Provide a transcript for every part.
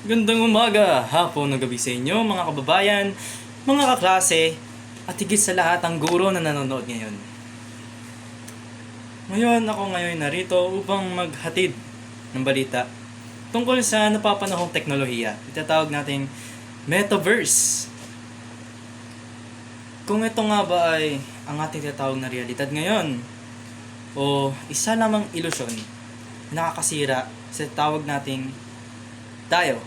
Gandang umaga, hapon o gabi sa inyo mga kababayan, mga kaklase, at higit sa lahat ang guro na nanonood ngayon. Ngayon narito upang maghatid ng balita tungkol sa napapanahong teknolohiya. Itatawag nating Metaverse. Kung ito nga ba ay ang ating tinatawag na realidad ngayon o isa lamang ilusyon na nakakasira sa tawag nating tayo.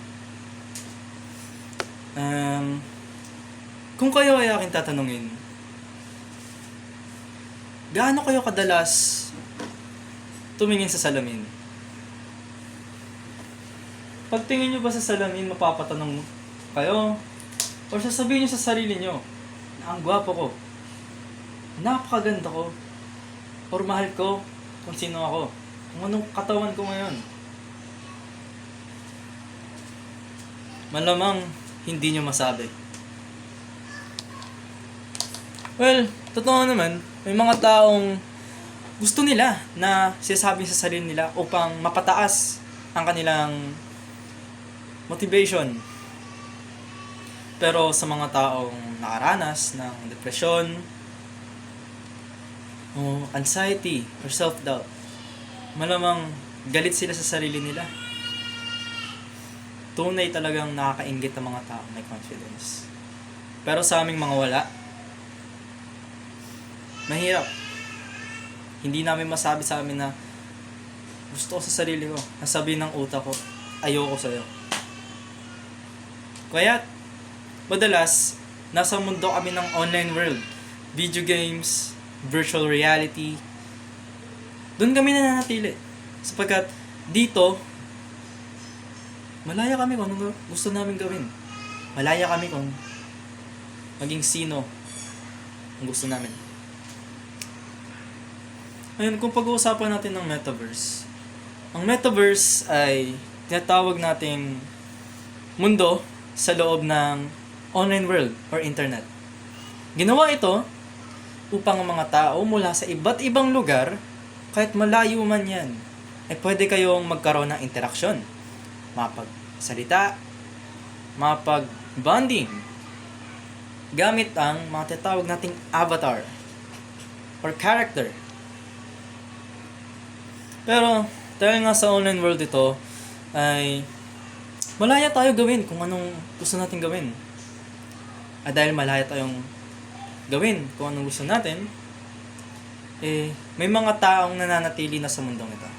Kung kayo ay aking tatanungin, gaano kayo kadalas tumingin sa salamin? Pagtingin nyo ba sa salamin, mapapatanong kayo? O sasabihin nyo sa sarili nyo na ang gwapo ko, napakaganda ko, or mahal ko kung sino ako, kung anong katawan ko ngayon? Malamang hindi nyo masabi. Well, totoo naman, may mga taong gusto nila na sinasabi sa sarili nila upang mapataas ang kanilang motivation. Pero sa mga taong nakaranas ng depresyon, o anxiety, or self-doubt, malamang galit sila sa sarili nila. Tunay talagang nakakainggit ang mga tao may confidence. Pero sa aming mga wala, mahirap. Hindi namin masabi sa amin na gusto ko sa sarili ko. Nasabihin ng utak ko, ayoko sa'yo. Kaya, madalas, nasa mundo kami ng online world. Video games, virtual reality. Doon kami nananatili. Sapagkat dito, malaya kami kung ano gusto namin gawin. Malaya kami kung maging sino ang gusto namin. Ngayon, kung pag-uusapan natin ng Metaverse, ang Metaverse ay tinatawag nating mundo sa loob ng online world or internet. Ginawa ito upang ang mga tao mula sa iba't ibang lugar, kahit malayo man yan, ay pwede kayong magkaroon ng interaksyon. Mapagsalita, mapag-bonding, gamit ang mga tinatawag nating avatar or character. Pero, dahil nga sa online world ito, ay malaya tayo gawin kung anong gusto natin gawin. At dahil malaya tayong gawin kung anong gusto natin, may mga taong nananatili na sa mundong ito.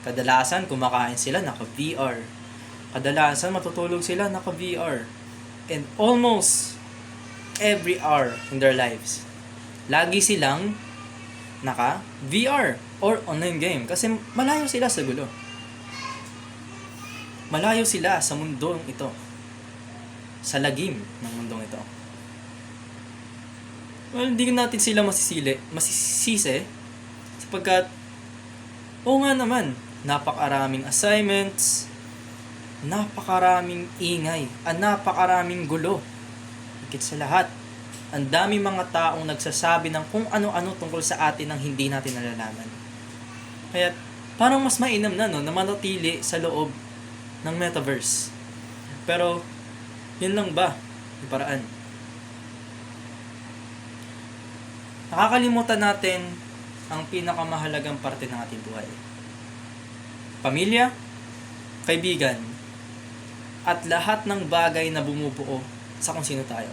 Kadalasan, kumakain sila, naka-VR. Kadalasan, matutulog sila, naka-VR. And almost every hour in their lives, lagi silang naka-VR or online game. Kasi malayo sila sa gulo. Malayo sila sa mundong ito. Sa lagim ng mundong ito. Well, hindi natin sila masisisi sapagkat oo nga naman, napakaraming assignments, napakaraming ingay, napakaraming gulo. Higit sa lahat, ang dami mga taong nagsasabi ng kung ano-ano tungkol sa atin ang hindi natin nalalaman. Kaya parang mas mainam na na manatili sa loob ng Metaverse. Pero, yun lang ba yung paraan? Nakakalimutan natin ang pinakamahalagang parte ng ating buhay. Pamilya, kaibigan, at lahat ng bagay na bumubuo sa kung sino tayo.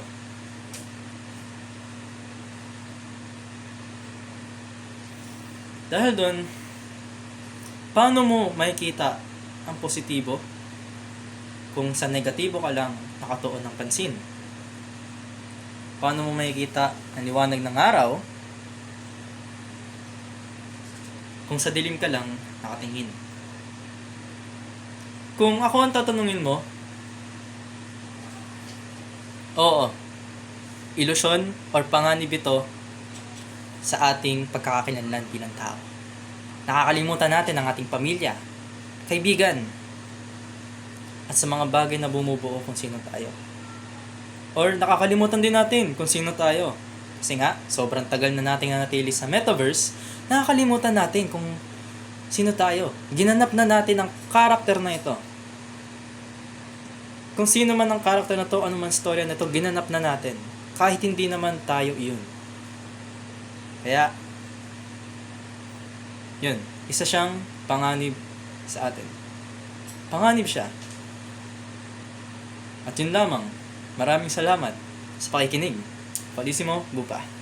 Dahil doon, paano mo makikita ang positibo kung sa negatibo ka lang nakatuon ng pansin? Paano mo makikita ang liwanag ng araw kung sa dilim ka lang nakatingin? Kung ako ang tatanungin mo, oo, ilusyon or panganib ito sa ating pagkakakilanlan bilang tao. Nakakalimutan natin ang ating pamilya, kaibigan, at sa mga bagay na bumubuo kung sino tayo. Or nakakalimutan din natin kung sino tayo. Kasi nga, sobrang tagal na nating nanatili sa Metaverse, nakakalimutan natin kung sino tayo. Ginanap na natin ang karakter na ito. kung sino man ang karakter na to, ano man storya na to, ginanap na natin. Kahit hindi naman tayo iyon. Kaya, yun, isa siyang panganib sa atin. Panganib siya. At yun lamang, maraming salamat sa pakikinig. Palissimo, Bupa.